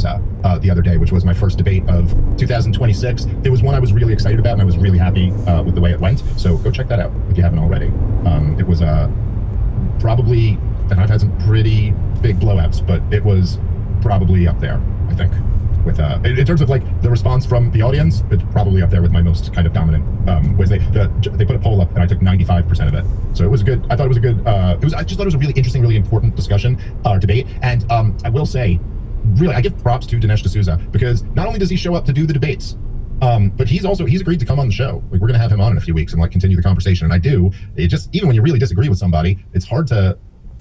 D'Souza the other day, which was my first debate of 2026. It was one I was really excited about, and I was really happy with the way it went. So go check that out if you haven't already. It was probably, and I've had some pretty big blowouts, but it was probably up there, I think. With in terms of like the response from the audience, it's probably up there with my most kind of dominant ways. They put a poll up and I took 95% of it, so it was good. I thought it was a good. I just thought it was a really interesting, really important discussion or debate. And I will say, really, I give props to Dinesh D'Souza, because not only does he show up to do the debates, but he's agreed to come on the show. Like, we're gonna have him on in a few weeks and like continue the conversation. And it just, even when you really disagree with somebody, it's hard to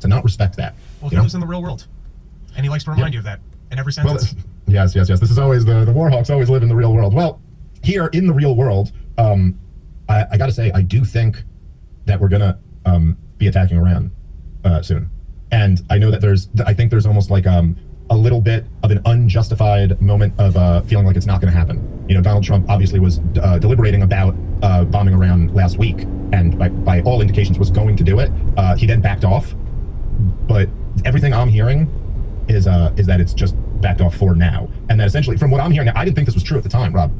not respect that. Well, he lives in the real world, and he likes to remind you of that in every sentence. Well, yes. This is always the Warhawks always live in the real world. Well, here in the real world, I got to say, I do think that we're gonna be attacking Iran soon, and I know that I think there's almost like a little bit of an unjustified moment of feeling like it's not going to happen. You know, Donald Trump obviously was deliberating about bombing Iran last week, and by all indications was going to do it. He then backed off, but everything I'm hearing is that it's just backed off for now, and that essentially, from what I'm hearing, I didn't think this was true at the time, Rob.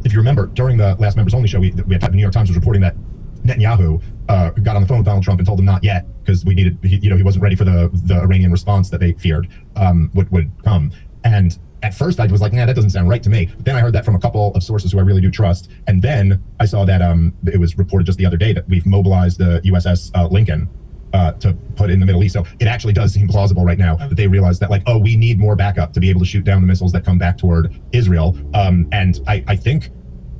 If you remember, during the last members only show, we had the New York Times was reporting that Netanyahu got on the phone with Donald Trump and told him not yet, because he wasn't ready for the Iranian response that they feared would come. And at first I was like, nah, that doesn't sound right to me. But then I heard that from a couple of sources who I really do trust, and then I saw that it was reported just the other day that we've mobilized the USS Lincoln to put in the Middle East. So it actually does seem plausible right now that they realize that, like, oh, we need more backup to be able to shoot down the missiles that come back toward Israel. And I think,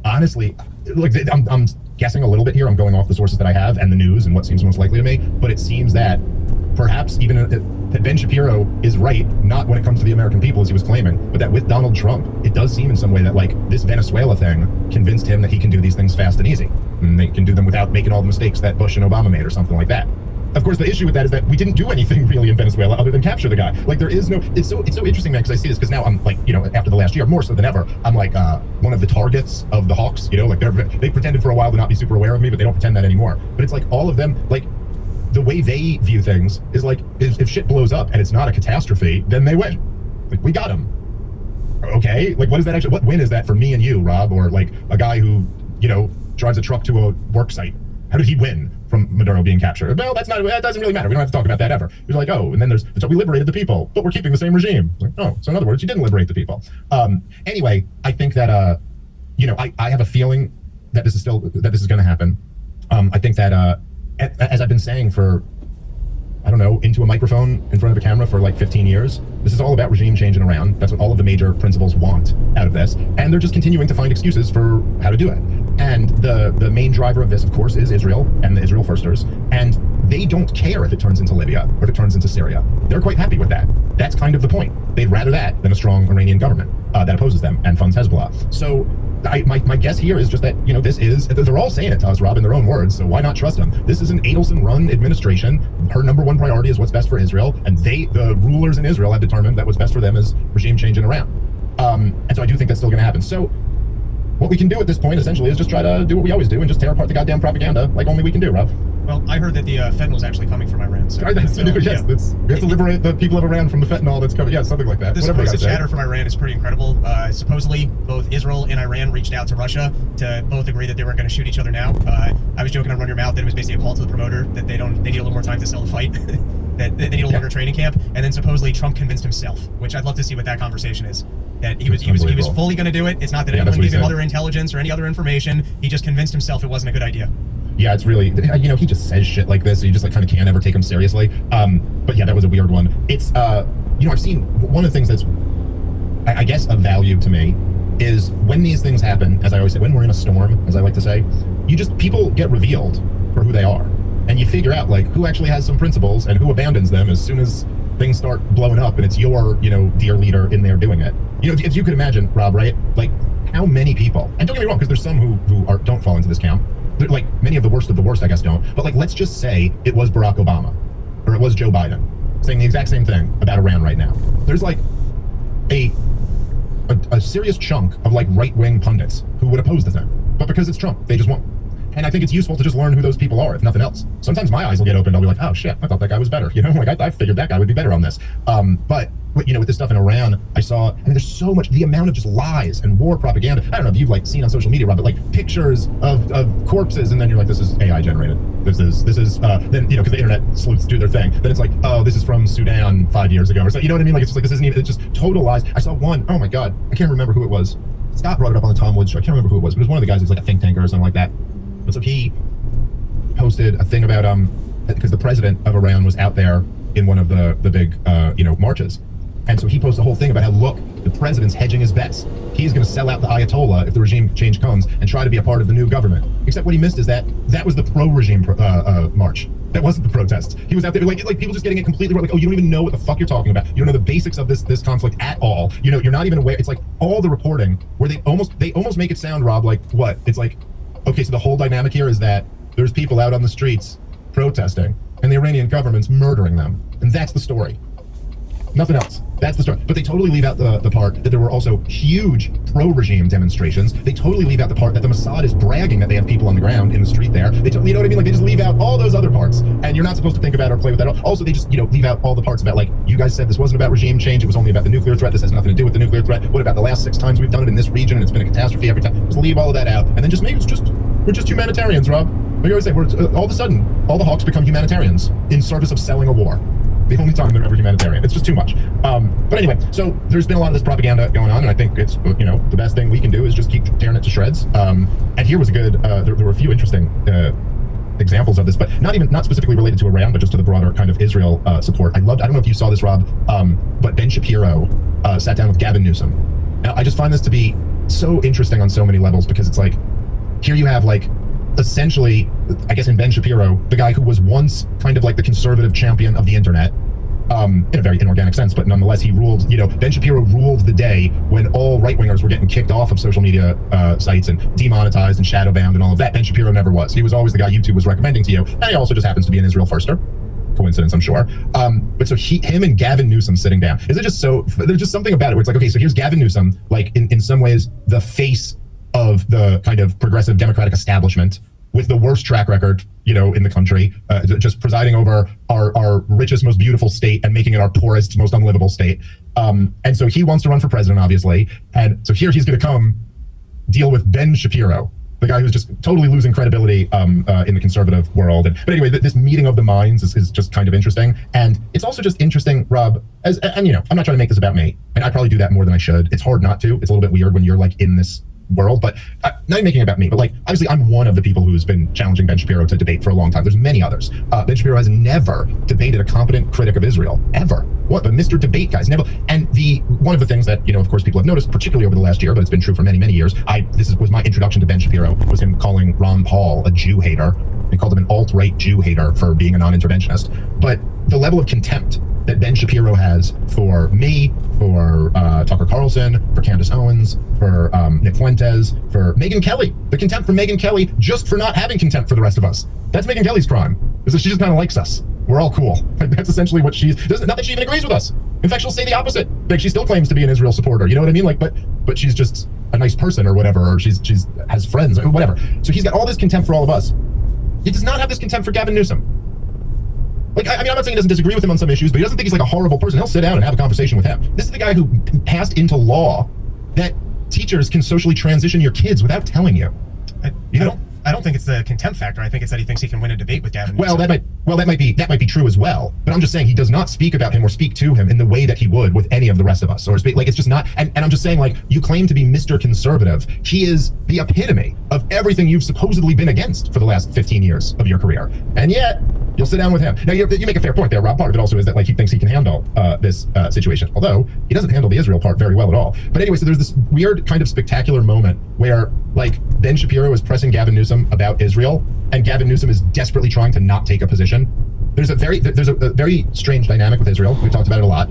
honestly, like, I'm guessing a little bit here. I'm going off the sources that I have and the news and what seems most likely to me. But it seems that perhaps even that Ben Shapiro is right, not when it comes to the American people, as he was claiming, but that with Donald Trump, it does seem in some way that, like, this Venezuela thing convinced him that he can do these things fast and easy. And they can do them without making all the mistakes that Bush and Obama made or something like that. Of course, the issue with that is that we didn't do anything really in Venezuela other than capture the guy. Like, there is no, it's so interesting, man, because I see this, because now I'm like, you know, after the last year, more so than ever, I'm like one of the targets of the Hawks, you know, like they pretended for a while to not be super aware of me, but they don't pretend that anymore. But it's like all of them, like, the way they view things is like, if shit blows up and it's not a catastrophe, then they win. Like, we got him. Okay, like, what is that actually, what win is that for me and you, Rob, or like a guy who, you know, drives a truck to a work site? How did he win from Maduro being captured? Well, that doesn't really matter. We don't have to talk about that ever. He's like, oh, and then so we liberated the people, but we're keeping the same regime. Like, oh, so in other words, you didn't liberate the people. Anyway, I think that, you know, I have a feeling that this is going to happen. I think that, as I've been saying for, I don't know, into a microphone in front of a camera for like 15 years, this is all about regime change in Iran. That's what all of the major principals want out of this. And they're just continuing to find excuses for how to do it. And the main driver of this, of course, is Israel and the Israel firsters. And they don't care if it turns into Libya or if it turns into Syria. They're quite happy with that. That's kind of the point. They'd rather that than a strong Iranian government that opposes them and funds Hezbollah. So my guess here is just that, you know, they're all saying it to us, Rob, in their own words, so why not trust them? This is an Adelson-run administration. Her number one priority is what's best for Israel, and the rulers in Israel have determined that what's best for them is regime change in Iran. And so I do think that's still going to happen. So what we can do at this point, essentially, is just try to do what we always do and just tear apart the goddamn propaganda like only we can do, Rob. Well, I heard that the fentanyl is actually coming from Iran. So, yes, we have to liberate the people of Iran from the fentanyl that's coming. Yeah, something like that. This supposed chatter from Iran is pretty incredible. Supposedly, both Israel and Iran reached out to Russia to both agree that they weren't going to shoot each other now. I was joking on Run Your Mouth that it was basically a call to the promoter that they need a little more time to sell the fight. that they need a longer training camp. And then supposedly Trump convinced himself, which I'd love to see what that conversation is. That he was fully going to do it. It's not that anyone gave him other intelligence or any other information. He just convinced himself it wasn't a good idea. Yeah, it's really, you know, he just says shit like this, so you just like kind of can't ever take him seriously. But yeah, that was a weird one. It's, you know, I've seen one of the things that's, I guess, of value to me is when these things happen, as I always say, when we're in a storm, as I like to say, people get revealed for who they are. And you figure out, like, who actually has some principles and who abandons them as soon as things start blowing up and it's your, you know, dear leader in there doing it. You know, if you could imagine, Rob, right? Like, how many people, and don't get me wrong, because there's some who don't fall into this camp. Like, many of the worst, I guess, don't. But, like, let's just say it was Barack Obama or it was Joe Biden saying the exact same thing about Iran right now. There's, like, a serious chunk of, like, right-wing pundits who would oppose the thing. But because it's Trump, they just won't. And I think it's useful to just learn who those people are, if nothing else. Sometimes my eyes will get opened. I'll be like, oh shit, I thought that guy was better. You know, like I figured that guy would be better on this. But you know, with this stuff in Iran, I saw, I mean, there's so much, the amount of just lies and war propaganda. I don't know if you've like seen on social media, Rob, but like pictures of corpses, and then you're like, this is AI generated. This is then, you know, because the internet sleuths do their thing. Then it's like, oh, this is from Sudan 5 years ago or so. You know what I mean? Like, it's just like, this isn't even, it's just total lies. I saw one, oh my God, I can't remember who it was. Scott brought it up on the Tom Woods show. I can't remember who it was, but it was one of the guys who's like a think tanker or something like that. And so he posted a thing about, because the president of Iran was out there in one of the big, you know, marches. And so he posted a whole thing about how, look, the president's hedging his bets. He's going to sell out the Ayatollah if the regime change comes and try to be a part of the new government. Except what he missed is that was the pro-regime march. That wasn't the protests. He was out there like people just getting it completely wrong. Like, oh, you don't even know what the fuck you're talking about. You don't know the basics of this conflict at all. You know, you're not even aware. It's like all the reporting where they almost make it sound, Rob, like what? It's like, okay, so the whole dynamic here is that there's people out on the streets protesting and the Iranian government's murdering them. And that's the story. Nothing else. That's the story. But they totally leave out the part that there were also huge pro-regime demonstrations. They totally leave out the part that the Mossad is bragging that they have people on the ground in the street there. They you know what I mean? Like, they just leave out all those other parts. And you're not supposed to think about or play with that. Also, they just, you know, leave out all the parts about, like, you guys said this wasn't about regime change. It was only about the nuclear threat. This has nothing to do with the nuclear threat. What about the last 6 times we've done it in this region and it's been a catastrophe every time? Just leave all of that out. And then just maybe we're just humanitarians, Rob. Like I always say, all of a sudden, all the hawks become humanitarians in service of selling a war. The only time they're ever humanitarian. It's just too much. But anyway, so there's been a lot of this propaganda going on, and I think it's, you know, the best thing we can do is just keep tearing it to shreds. And here was a good, there were a few interesting examples of this, but not specifically related to Iran, but just to the broader kind of Israel support. I don't know if you saw this, Rob, but Ben Shapiro sat down with Gavin Newsom. Now, I just find this to be so interesting on so many levels, because it's like, here you have like, essentially, I guess in Ben Shapiro, the guy who was once kind of like the conservative champion of the internet, in a very inorganic sense, but nonetheless, he ruled, you know, Ben Shapiro ruled the day when all right-wingers were getting kicked off of social media sites and demonetized and shadow banned and all of that. Ben Shapiro never was. He was always the guy YouTube was recommending to you, and he also just happens to be an Israel firster. Coincidence, I'm sure. But so him and Gavin Newsom sitting down, is it just so, there's just something about it where it's like, okay, so here's Gavin Newsom, like in some ways, the face of the kind of progressive Democratic establishment with the worst track record, you know, in the country, just presiding over our richest, most beautiful state and making it our poorest, most unlivable state. And so he wants to run for president, obviously. And so here he's going to come deal with Ben Shapiro, the guy who's just totally losing credibility in the conservative world. But anyway, this meeting of the minds is just kind of interesting. And it's also just interesting, Rob, and you know, I'm not trying to make this about me, and I probably do that more than I should. It's hard not to. It's a little bit weird when you're like in this world, but not even making it about me, but like, obviously I'm one of the people who's been challenging Ben Shapiro to debate for a long time. There's many others. Ben Shapiro has never debated a competent critic of Israel, ever. What, the Mr. Debate guy's never. And one of the things that, you know, of course, people have noticed, particularly over the last year, but it's been true for many, many years, was my introduction to Ben Shapiro, was him calling Ron Paul a Jew hater. He called him an alt-right Jew hater for being a non-interventionist. But the level of contempt that Ben Shapiro has for me, for Tucker Carlson, for Candace Owens, for Nick Fuentes, for Megyn Kelly. The contempt for Megyn Kelly just for not having contempt for the rest of us. That's Megyn Kelly's crime, is that she just kind of likes us. We're all cool. That's essentially what not that she even agrees with us. In fact, she'll say the opposite. Like, she still claims to be an Israel supporter. You know what I mean? Like, but she's just a nice person or whatever, or she's has friends or whatever. So he's got all this contempt for all of us. He does not have this contempt for Gavin Newsom. Like, I mean, I'm not saying he doesn't disagree with him on some issues, but he doesn't think he's like a horrible person. He'll sit down and have a conversation with him. This is the guy who passed into law that teachers can socially transition your kids without telling you. I don't think it's the contempt factor. I think it's that he thinks he can win a debate with Gavin Newsom. Well, that might be true as well. But I'm just saying he does not speak about him or speak to him in the way that he would with any of the rest of us. Or speak, like, it's just not. And I'm just saying, like, you claim to be Mr. Conservative. He is the epitome of everything you've supposedly been against for the last 15 years of your career. And yet, you'll sit down with him. Now, you make a fair point there, Rob. Part of it also is that, like, he thinks he can handle this situation. Although, he doesn't handle the Israel part very well at all. But anyway, so there's this weird kind of spectacular moment where, like, Ben Shapiro is pressing Gavin Newsom about Israel, and Gavin Newsom is desperately trying to not take a position. There's a very strange dynamic with Israel. We've talked about it a lot.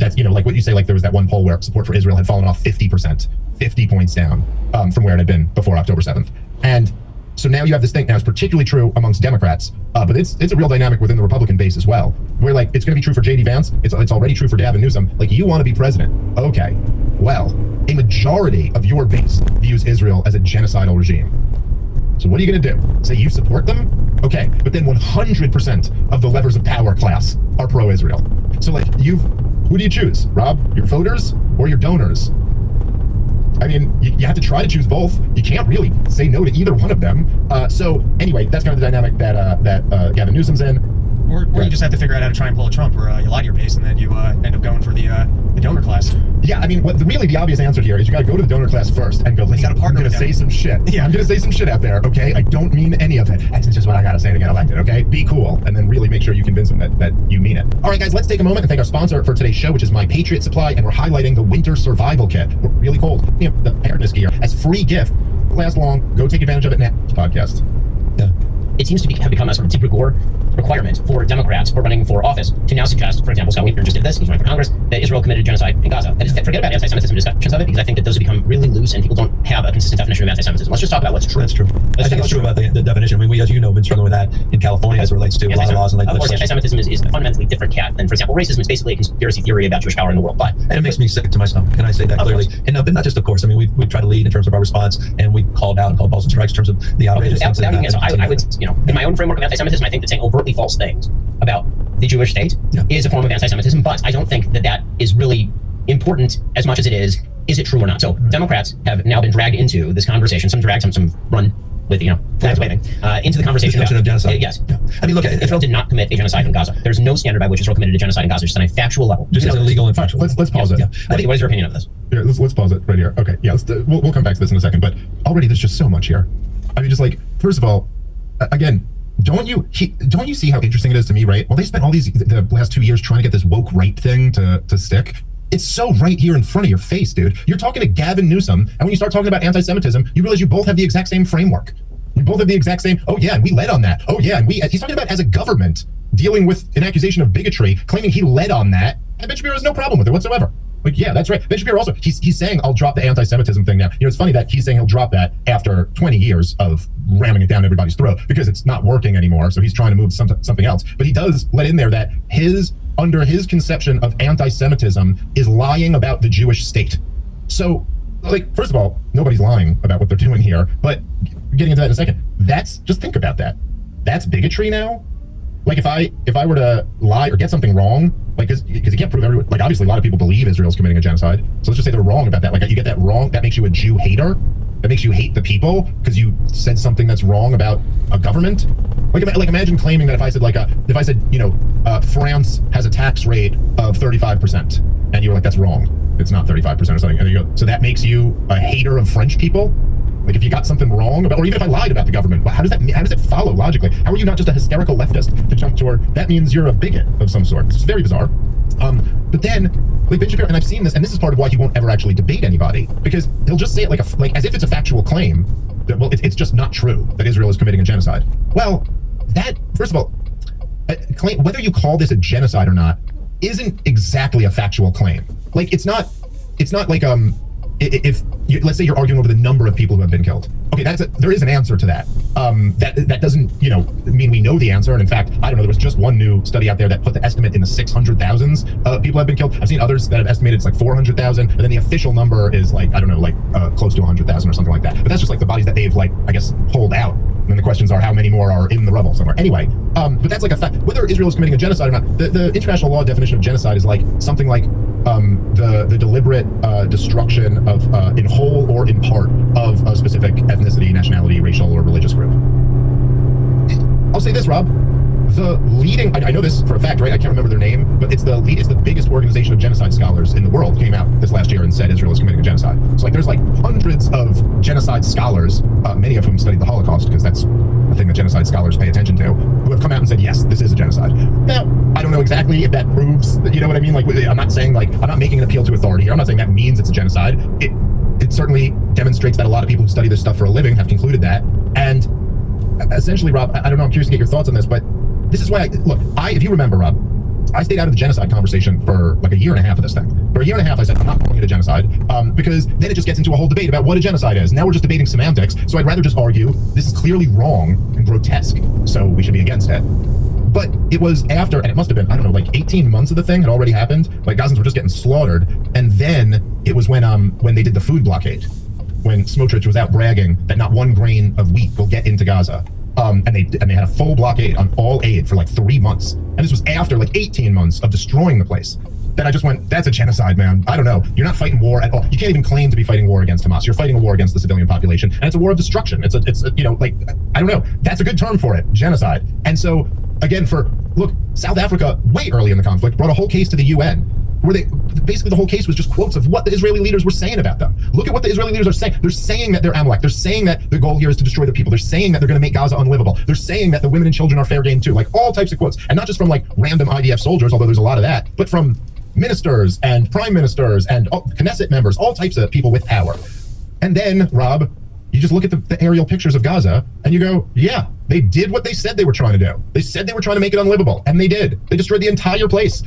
That's, you know, like what you say, like there was that one poll where support for Israel had fallen off 50%, 50 points down from where it had been before October 7th. And so now you have this thing. Now it's particularly true amongst Democrats, but it's a real dynamic within the Republican base as well, where like it's going to be true for J.D. Vance. It's already true for Gavin Newsom. Like, you want to be president. Okay, well, a majority of your base views Israel as a genocidal regime. So what are you going to do? Say you support them? Okay, but then 100% of the levers of power class are pro-Israel. So like who do you choose? Rob, your voters or your donors? I mean, you have to try to choose both. You can't really say no to either one of them. So anyway, that's kind of the dynamic that Gavin Newsom's in. Or you just have to figure out how to try and pull a Trump where you lie to your base and then you end up going for the donor class. Yeah, I mean, really the obvious answer here is you got to go to the donor class first and go, listen, I'm going to say some shit. Yeah. I'm going to say some shit out there, okay? I don't mean any of it. That's just what I got to say to get elected, okay? Be cool. And then really make sure you convince them that you mean it. All right, guys, let's take a moment and thank our sponsor for today's show, which is My Patriot Supply, and we're highlighting the Winter Survival Kit. We're really cold. You know, the preparedness gear as free gift. Last long. Go take advantage of it now. Podcast. Yeah. It seems to have become a sort of de rigueur requirement for Democrats who are running for office to now suggest, for example, Scott Wiener just did this, he's running for Congress, that Israel committed genocide in Gaza. That is, forget about anti-Semitism discussions of it, because I think that those have become really loose and people don't have a consistent definition of anti-Semitism. Let's just talk about what's true. That's true. I think it's true about the definition. I mean, we, as you know, have been struggling with that in California as it relates to a lot of laws and of course, anti-Semitism is a fundamentally different cat than, for example, racism is basically a conspiracy theory about Jewish power in the world. And it makes me sick to my stomach. Can I say that clearly? And no, but not just, of course. I mean, we've tried to lead in terms of our response, and we've called out and called balls and strikes in terms of the outrageous things that happen. I would, in my own framework of anti-Semitism, I think that saying overtly false things about the Jewish state is a form of anti-Semitism, but I don't think that is really important as much as it is it true or not? So Democrats have now been dragged into this conversation, some run with, flags waving, into the conversation of genocide. Yes. Yeah. I mean, look, Israel did not commit a genocide in Gaza. There's no standard by which Israel committed a genocide in Gaza, just on a factual level. Just as illegal and factual. Let's pause it. Yeah. What is your opinion of this? Here, let's pause it right here. Okay, yeah, we'll come back to this in a second, but already there's just so much here. I mean, just like, first of all, again, don't you see how interesting it is to me, right? Well, they spent all the last 2 years trying to get this woke right thing to stick. It's so right here in front of your face, dude. You're talking to Gavin Newsom, and when you start talking about anti-Semitism, you realize you both have the exact same framework. You both have the exact same, oh yeah, and we led on that. Oh yeah, and he's talking about as a government dealing with an accusation of bigotry, claiming he led on that, and Ben Shapiro has no problem with it whatsoever. Like, yeah, that's right. Ben Shapiro also, he's saying, I'll drop the anti-Semitism thing now. It's funny that he's saying he'll drop that after 20 years of ramming it down everybody's throat because it's not working anymore. So he's trying to move something else. But he does let in there that under his conception of anti-Semitism is lying about the Jewish state. So, like, first of all, nobody's lying about what they're doing here. But getting into that in a second, just think about that. That's bigotry now? Like, if I were to lie or get something wrong, like, because you can't prove everyone, like, obviously a lot of people believe Israel's committing a genocide. So let's just say they're wrong about that. Like, you get that wrong, that makes you a Jew hater. That makes you hate the people because you said something that's wrong about a government. Like imagine claiming that if I said, France has a tax rate of 35%, and you were like, that's wrong. It's not 35% or something. And you go, so that makes you a hater of French people? Like, if you got something wrong about, or even if I lied about the government, how does it follow logically? How are you not just a hysterical leftist to jump toward, that means you're a bigot of some sort? It's very bizarre. But then, like Ben Shapiro, and I've seen this, and this is part of why he won't ever actually debate anybody, because he'll just say it like as if it's a factual claim that, well, it's just not true that Israel is committing a genocide. Well, that, first of all, claim, whether you call this a genocide or not, isn't exactly a factual claim. Like, it's not like, if you, let's say you're arguing over the number of people who have been killed. Okay, there is an answer to that. That doesn't, mean we know the answer. And in fact, I don't know, there was just one new study out there that put the estimate in the 600,000s people have been killed. I've seen others that have estimated it's like 400,000, but then the official number is like, I don't know, like close to 100,000 or something like that. But that's just like the bodies that they've, like, I guess, pulled out. And then the questions are how many more are in the rubble somewhere. Anyway, but that's like a fact. Whether Israel is committing a genocide or not, the international law definition of genocide is like something like the deliberate destruction of, in whole or in part, of a specific ethnicity, nationality, racial, or religious group. I'll say this, Rob. The leading, I know this for a fact, right? I can't remember their name, but it's the biggest organization of genocide scholars in the world, came out this last year and said Israel is committing a genocide. So, like, there's like hundreds of genocide scholars, many of whom studied the Holocaust, because that's the thing that genocide scholars pay attention to, who have come out and said, yes, this is a genocide. Now, I don't know exactly if that proves that, you know what I mean? Like, I'm not saying, like, I'm not making an appeal to authority here. I'm not saying that means it's a genocide. It certainly demonstrates that a lot of people who study this stuff for a living have concluded that. And essentially, Rob, I don't know, I'm curious to get your thoughts on this, but this is why, if you remember, Rob, I stayed out of the genocide conversation for like a year and a half of this thing. For a year and a half, I said, I'm not calling it a genocide, because then it just gets into a whole debate about what a genocide is. Now we're just debating semantics, so I'd rather just argue this is clearly wrong and grotesque, so we should be against it. But it was after, and it must have been, I don't know, like 18 months of the thing had already happened. Like, Gazans were just getting slaughtered, and then it was when they did the food blockade. when Smotrich was out bragging that not one grain of wheat will get into Gaza. And they had a full blockade on all aid for like 3 months. And this was after like 18 months of destroying the place. Then I just went, that's a genocide, man. I don't know. You're not fighting war at all. You can't even claim to be fighting war against Hamas. You're fighting a war against the civilian population. And it's a war of destruction. It's you know, like, I don't know. That's a good term for it, genocide. And so, again, look, South Africa, way early in the conflict, brought a whole case to the UN, where basically the whole case was just quotes of what the Israeli leaders were saying about them. Look at what the Israeli leaders are saying. They're saying that they're Amalek. They're saying that the goal here is to destroy the people. They're saying that they're going to make Gaza unlivable. They're saying that the women and children are fair game too. Like all types of quotes. And not just from like random IDF soldiers, although there's a lot of that, but from ministers and prime ministers and Knesset members, all types of people with power. And then, Rob, you just look at the aerial pictures of Gaza and you go, yeah, they did what they said they were trying to do. They said they were trying to make it unlivable, and they did. They destroyed the entire place.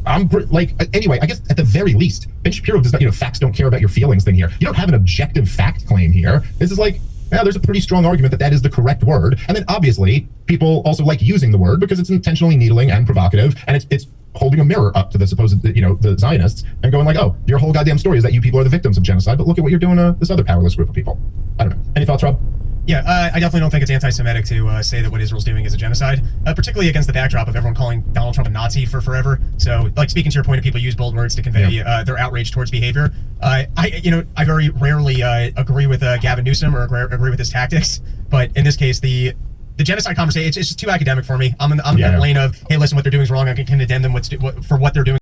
Anyway, I guess at the very least, Ben Shapiro does not, facts don't care about your feelings thing here. You don't have an objective fact claim here. This is like, yeah, there's a pretty strong argument that is the correct word. And then obviously people also like using the word because it's intentionally needling and provocative. And it's holding a mirror up to the supposed, the Zionists and going like, oh, your whole goddamn story is that you people are the victims of genocide. But look at what you're doing to this other powerless group of people. I don't know. Any thoughts, Rob? Yeah, I definitely don't think it's anti-Semitic to say that what Israel's doing is a genocide, particularly against the backdrop of everyone calling Donald Trump a Nazi for forever. So, like, speaking to your point of people use bold words to convey their outrage towards behavior. I very rarely agree with Gavin Newsom or agree with his tactics, but in this case, the genocide conversation, it's just too academic for me. I'm in that lane of, hey, listen, what they're doing is wrong. I can condemn them for what they're doing.